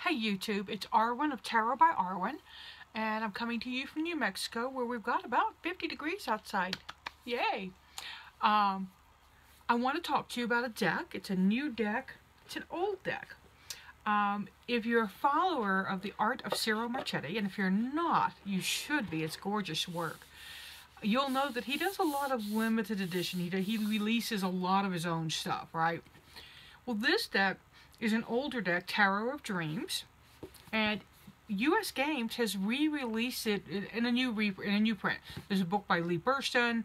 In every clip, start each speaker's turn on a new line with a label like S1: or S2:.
S1: Hey YouTube, it's Arwen of Tarot by Arwen, and I'm coming to you from New Mexico where we've got about 50 degrees outside. Yay! I want to talk to you about a deck. It's a new deck. It's an old deck. If you're a follower of the art of Ciro Marchetti, and if you're not, you should be. It's gorgeous work. You'll know that he does a lot of limited edition. He releases a lot of his own stuff, right? Well, this deck is an older deck, Tarot of Dreams, and USGames has re-released it in a new print. There's a book by Lee Burston.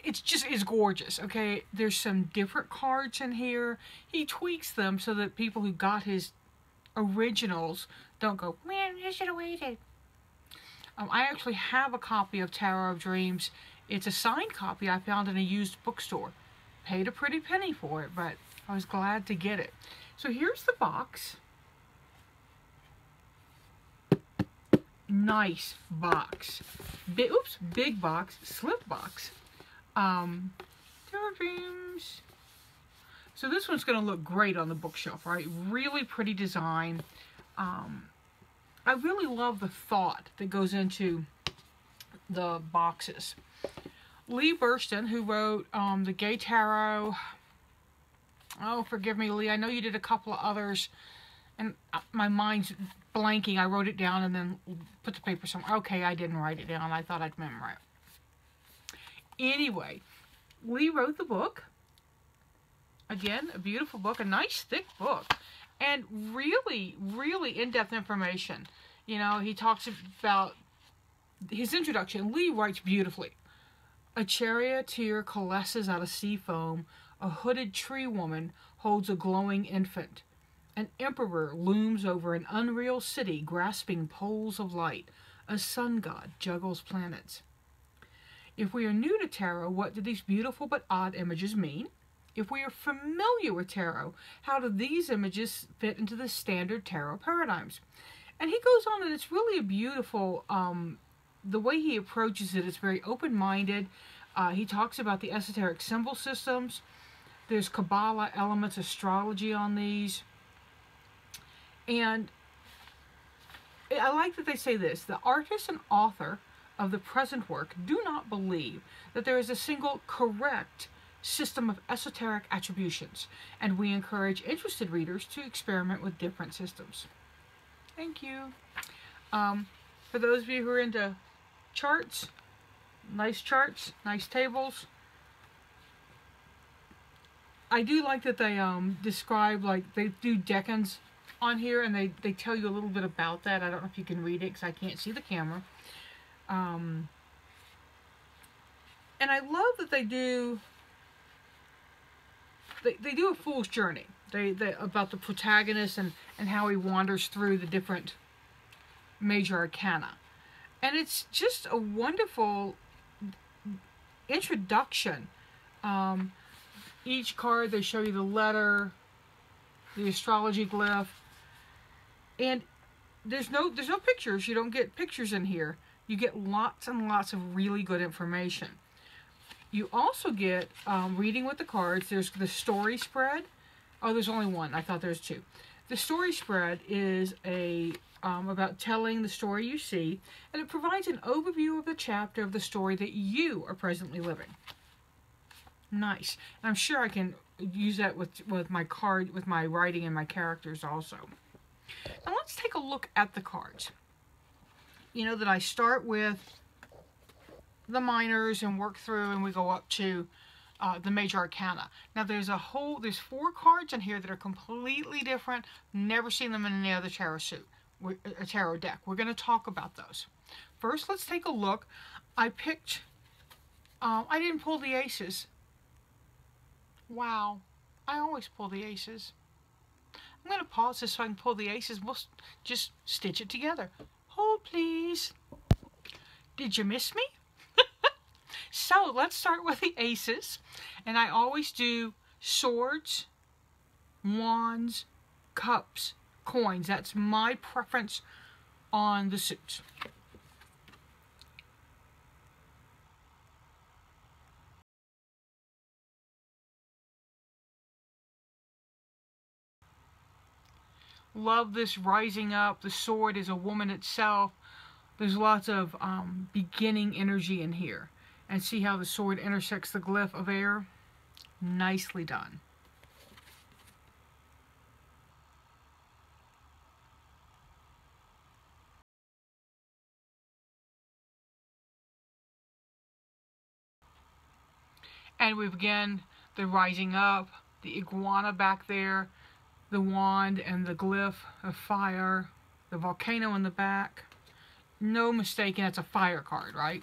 S1: It's gorgeous. Okay, there's some different cards in here. He tweaks them so that people who got his originals don't go, man, I should have waited. I actually have a copy of Tarot of Dreams. It's a signed copy I found in a used bookstore. Paid a pretty penny for it, but I was glad to get it. So here's the box. Nice box. Big box, slip box. Tarot Dreams. So this one's going to look great on the bookshelf, right? Really pretty design. I really love the thought that goes into the boxes. Lee Burston, who wrote the Gay Tarot. Oh, forgive me, Lee. I know you did a couple of others, and my mind's blanking. I wrote it down and then put the paper somewhere. Okay, I didn't write it down. I thought I'd memorize it. Anyway, Lee wrote the book. Again, a beautiful book, a nice thick book, and really, really in-depth information. You know, he talks about his introduction. Lee writes beautifully. A charioteer coalesces out of sea foam. A hooded tree woman holds a glowing infant. An emperor looms over an unreal city grasping poles of light. A sun god juggles planets. If we are new to tarot, what do these beautiful but odd images mean? If we are familiar with tarot, how do these images fit into the standard tarot paradigms? And he goes on, and it's really a beautiful, the way he approaches it is very open-minded. He talks about the esoteric symbol systems. There's Kabbalah elements, astrology on these. And I like that they say this: the artist and author of the present work do not believe that there is a single correct system of esoteric attributions, and we encourage interested readers to experiment with different systems. Thank you. For those of you who are into charts, nice tables. I do like that they describe, like, they do decans on here, and they tell you a little bit about that. I don't know if you can read it because I can't see the camera. And I love that they do a fool's journey. They about the protagonist and how he wanders through the different major arcana. And it's just a wonderful introduction. Each card, they show you the letter, the astrology glyph, and there's no pictures. You don't get pictures in here. You get lots and lots of really good information. You also get reading with the cards. There's the story spread. Oh, there's only one. I thought there was two. The story spread is about telling the story you see, and it provides an overview of the chapter of the story that you are presently living. Nice. And I'm sure I can use that with my card, with my writing and my characters also. Now let's take a look at the cards. You know that I start with the minors and work through, and we go up to the major arcana. Now there's 4 cards in here that are completely different. Never seen them in any other tarot tarot deck. We're going to talk about those. First, let's take a look. I picked, I didn't pull the aces. Wow, I always pull the aces. I'm going to pause this so I can pull the aces. We'll just stitch it together. Hold, please. Did you miss me? So let's start with the aces. And I always do swords, wands, cups, coins. That's my preference on the suits. Love this rising up. The sword is a woman itself. There's lots of beginning energy in here. And see how the sword intersects the glyph of air? Nicely done. And we've again the rising up, the iguana back there, the wand and the glyph of fire, the volcano in the back. No mistaking, that's a fire card, right?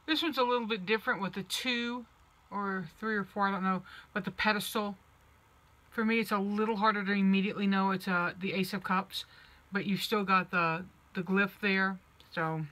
S1: This one's a little bit different with the 2 or 3 or 4, I don't know, but the pedestal. For me, it's a little harder to immediately know it's the Ace of Cups, but you've still got the glyph there, so.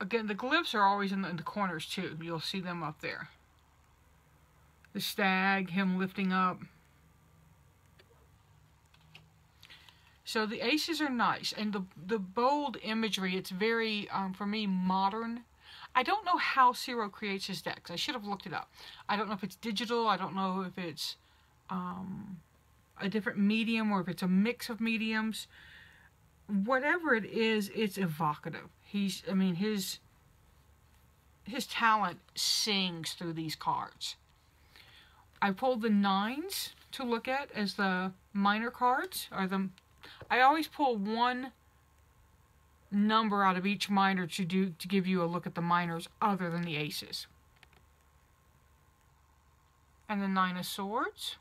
S1: Again, the glyphs are always in the corners too. You'll see them up there. The stag, him lifting up. So the aces are nice, and the bold imagery, it's very, for me, modern. I don't know how Ciro creates his decks. I should have looked it up. I don't know if it's digital. I don't know if it's a different medium or if it's a mix of mediums. Whatever it is, it's evocative. I mean, his talent sings through these cards. I pulled the 9s to look at as the minor cards, I always pull one number out of each minor to give you a look at the minors other than the aces. And the 9 of Swords.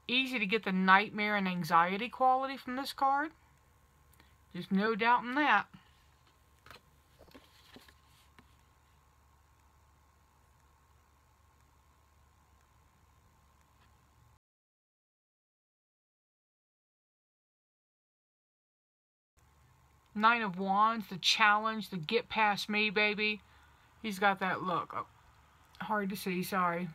S1: Easy to get the nightmare and anxiety quality from this card. There's no doubt in that. Nine of Wands, the challenge, the get past me, baby. He's got that look. Oh, hard to see, sorry.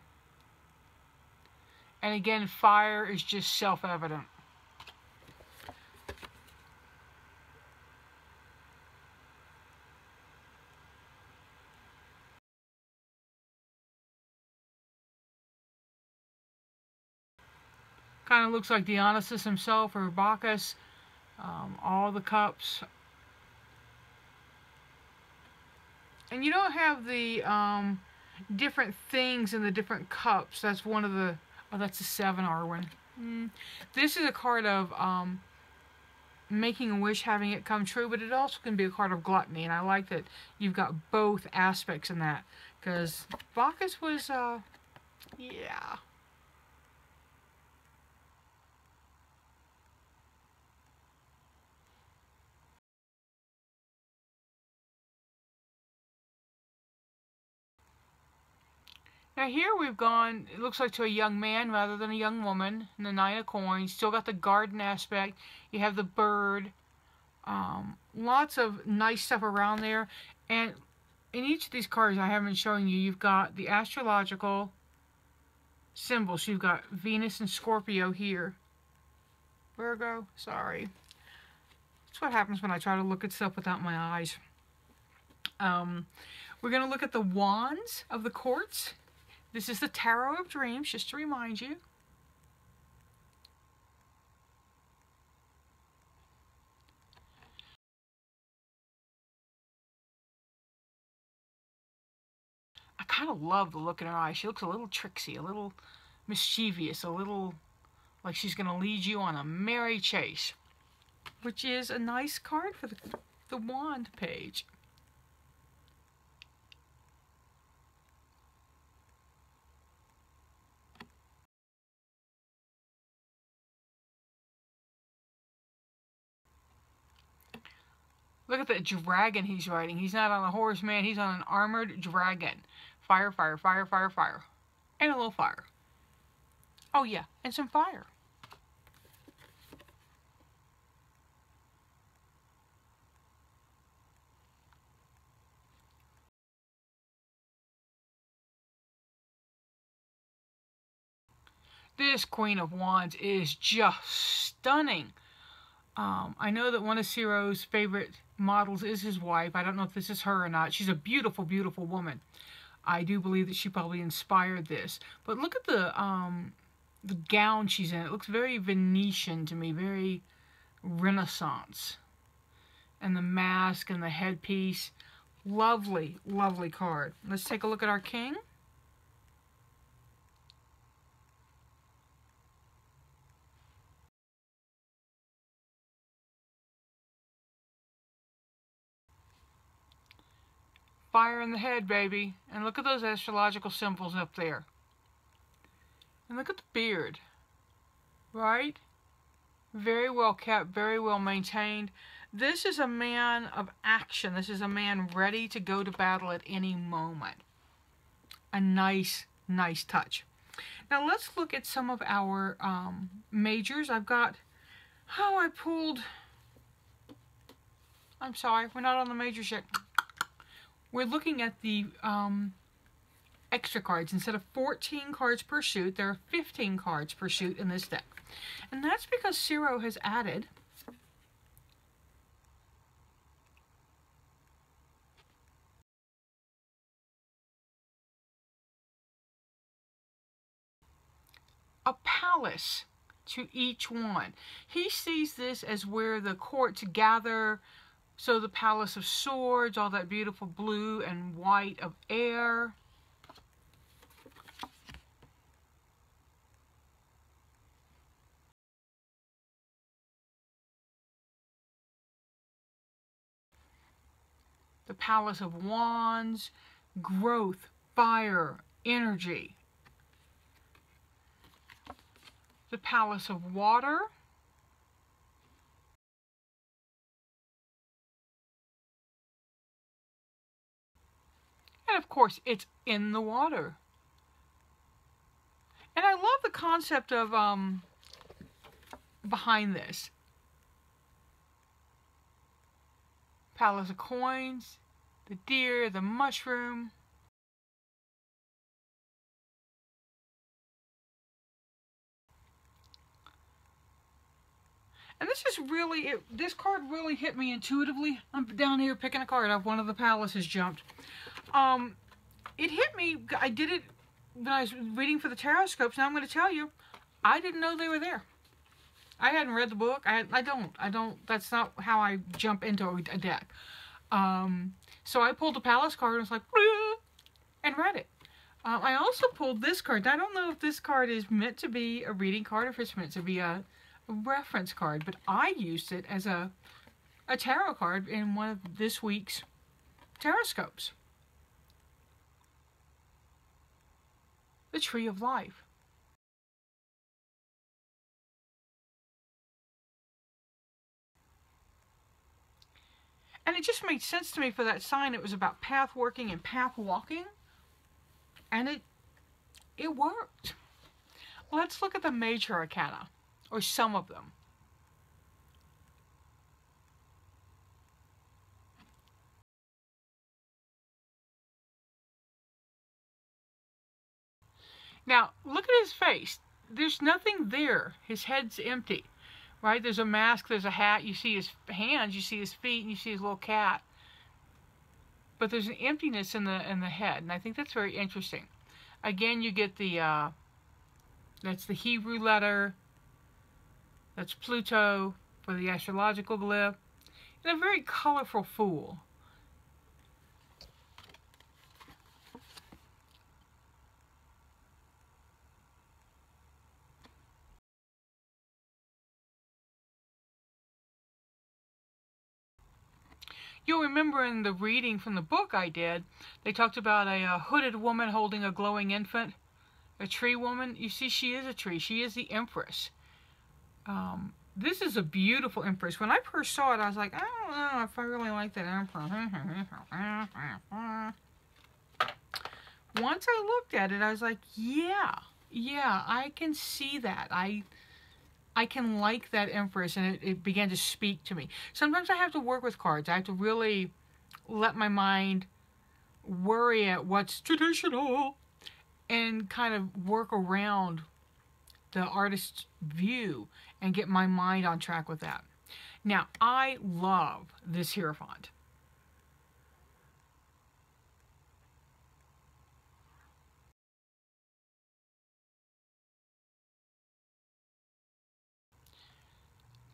S1: And again, fire is just self-evident. Kind of looks like Dionysus himself or Bacchus. All the cups. And you don't have the different things in the different cups. That's one of the... Oh, that's a 7, Arwen. This is a card of making a wish, having it come true, but it also can be a card of gluttony, and I like that you've got both aspects in that, because Bacchus was, yeah. Now here we've gone, it looks like to a young man rather than a young woman, and the 9 of Coins. Still got the garden aspect. You have the bird. Lots of nice stuff around there. And in each of these cards I haven't been showing you, you've got the astrological symbols. You've got Venus and Scorpio here. Virgo, sorry. That's what happens when I try to look at stuff without my eyes. We're going to look at the wands of the courts. This is the Tarot of Dreams, just to remind you. I kind of love the look in her eyes. She looks a little tricksy, a little mischievous, a little like she's going to lead you on a merry chase, which is a nice card for the wand page. Look at that dragon he's riding. He's not on a horse, man. He's on an armored dragon. Fire, fire, fire, fire, fire. And a little fire. Oh yeah, and some fire. This Queen of Wands is just stunning. I know that one of Ciro's favorite models is his wife. I don't know if this is her or not. She's a beautiful, beautiful woman. I do believe that she probably inspired this. But look at the gown she's in. It looks very Venetian to me, very Renaissance. And the mask and the headpiece. Lovely, lovely card. Let's take a look at our king. Fire in the head, baby. And look at those astrological symbols up there. And look at the beard. Right? Very well kept, very well maintained. This is a man of action. This is a man ready to go to battle at any moment. A nice, nice touch. Now let's look at some of our majors. I've got, I pulled, I'm sorry, we're not on the majors yet. We're looking at the extra cards. Instead of 14 cards per suit, there are 15 cards per suit in this deck. And that's because Ciro has added a palace to each one. He sees this as where the courts gather. So the Palace of Swords, all that beautiful blue and white of air. The Palace of Wands, growth, fire, energy. The Palace of Water. And of course, it's in the water. And I love the concept of behind this. Palace of Coins, the deer, the mushroom. And this is really, this card really hit me intuitively. I'm down here picking a card off. One of the palaces jumped. It hit me, I did it when I was reading for the tarot scopes. Now I'm going to tell you, I didn't know they were there. I hadn't read the book. I don't, that's not how I jump into a deck. So I pulled a palace card and was like, and read it. I also pulled this card. I don't know if this card is meant to be a reading card or if it's meant to be a reference card, but I used it as a tarot card in one of this week's tarot scopes. The Tree of Life. And it just made sense to me for that sign. It was about path working and path walking. And it worked. Let's look at the major arcana, or some of them. Now, look at his face. There's nothing there. His head's empty, right? There's a mask, there's a hat. You see his hands, you see his feet, and you see his little cat. But there's an emptiness in the head, and I think that's very interesting. Again, you get the, that's the Hebrew letter. That's Pluto for the astrological glyph. And a very colorful fool. You'll remember in the reading from the book I did, they talked about a hooded woman holding a glowing infant. A tree woman. You see, she is a tree. She is the Empress. This is a beautiful Empress. When I first saw it, I was like, I don't know if I really like that Empress. Once I looked at it, I was like, yeah, yeah, I can see that. I can like that Empress, and it began to speak to me. Sometimes I have to work with cards. I have to really let my mind worry at what's traditional and kind of work around the artist's view and get my mind on track with that. Now, I love this Hierophant.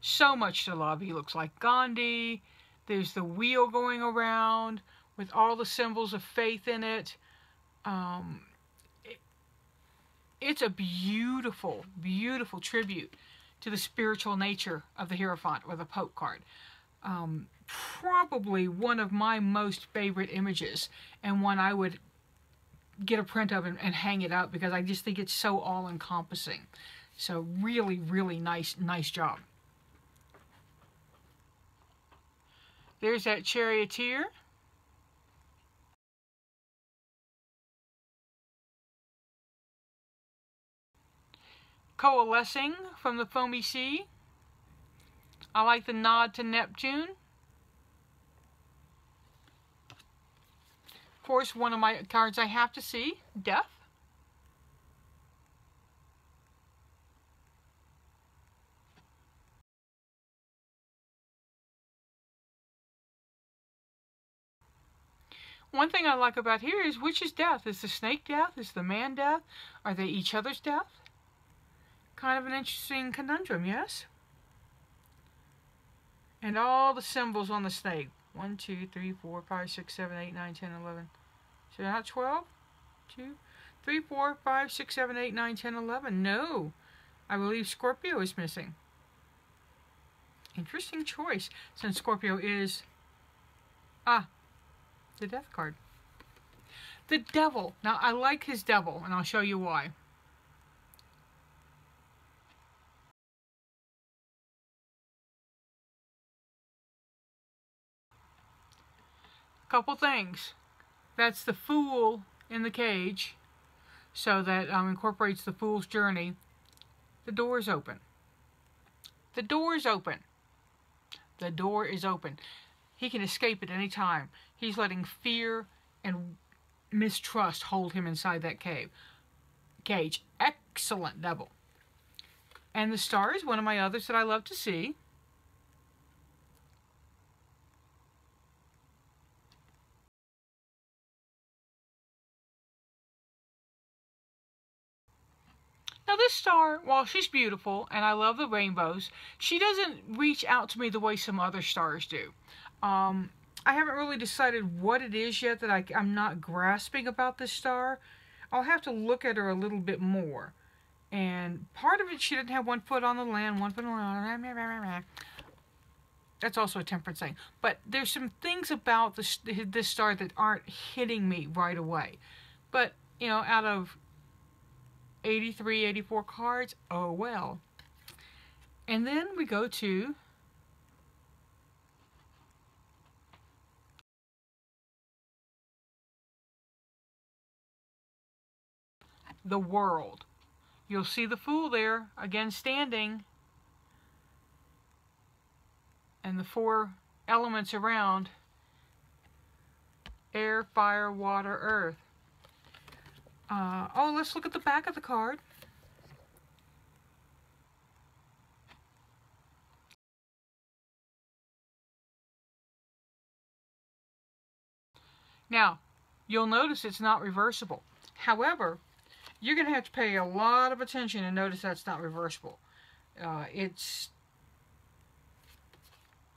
S1: So much to love. He looks like Gandhi. There's the wheel going around with all the symbols of faith in it. It's a beautiful, beautiful tribute to the spiritual nature of the Hierophant, or the Pope card. Probably one of my most favorite images, and one I would get a print of and hang it up, because I just think it's so all-encompassing. So really, really nice job. There's that charioteer. Coalescing from the foamy sea. I like the nod to Neptune. Of course, one of my cards I have to see, Death. One thing I like about here is, which is death? Is the snake death? Is the man death? Are they each other's death? Kind of an interesting conundrum, yes? And all the symbols on the snake. 1, 2, 3, 4, 5, 6, 7, 8, 9, 10, 11. So not 12? 2, 3, 4, 5, 6, 7, 8, 9, 10, 11. No. I believe Scorpio is missing. Interesting choice, since Scorpio is... the Death card. The Devil. Now, I like his Devil, and I'll show you why. Couple things. That's the Fool in the cage, so that incorporates the Fool's journey. The door is open. The door is open. The door is open. He can escape at any time. He's letting fear and mistrust hold him inside that cage. Excellent Devil. And the Star is one of my others that I love to see. Now this star, while she's beautiful, and I love the rainbows, she doesn't reach out to me the way some other stars do. I haven't really decided what it is yet that I'm not grasping about this star. I'll have to look at her a little bit more. And part of it, she didn't have one foot on the land, one foot on the land. That's also a temperance thing. But there's some things about this star that aren't hitting me right away. But, you know, out of 83, 84 cards, oh well. And then we go to the World. You'll see the Fool there, again standing, and the 4 elements around: air, fire, water, earth. Oh, let's look at the back of the card. Now, you'll notice it's not reversible. However, you're going to have to pay a lot of attention and notice that's not reversible. It's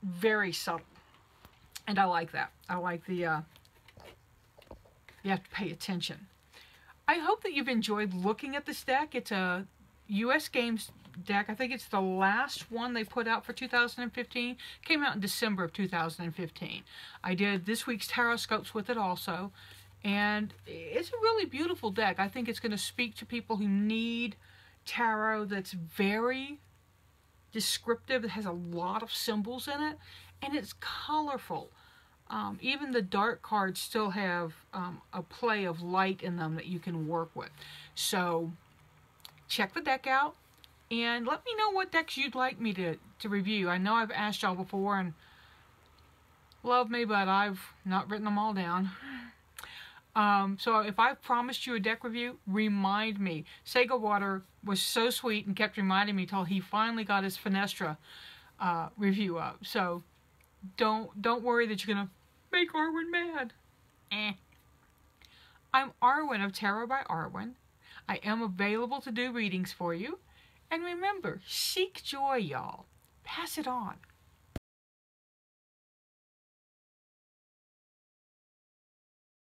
S1: very subtle. And I like that. I like the, you have to pay attention. I hope that you've enjoyed looking at this deck. It's a USGames deck. I think it's the last one they put out for 2015. Came out in December of 2015. I did this week's Tarot Scopes with it also. And it's a really beautiful deck. I think it's going to speak to people who need tarot that's very descriptive. It has a lot of symbols in it. And it's colorful. Even the dark cards still have a play of light in them that you can work with. So check the deck out and let me know what decks you'd like me to review. I know I've asked y'all before, and love me, but I've not written them all down. So if I've promised you a deck review, remind me. Sega Water was so sweet and kept reminding me till he finally got his Fenestra review up. So don't worry that you're gonna make Arwen mad. I'm Arwen of Tarot by Arwen. I am available to do readings for you. And remember, seek joy, y'all. Pass it on.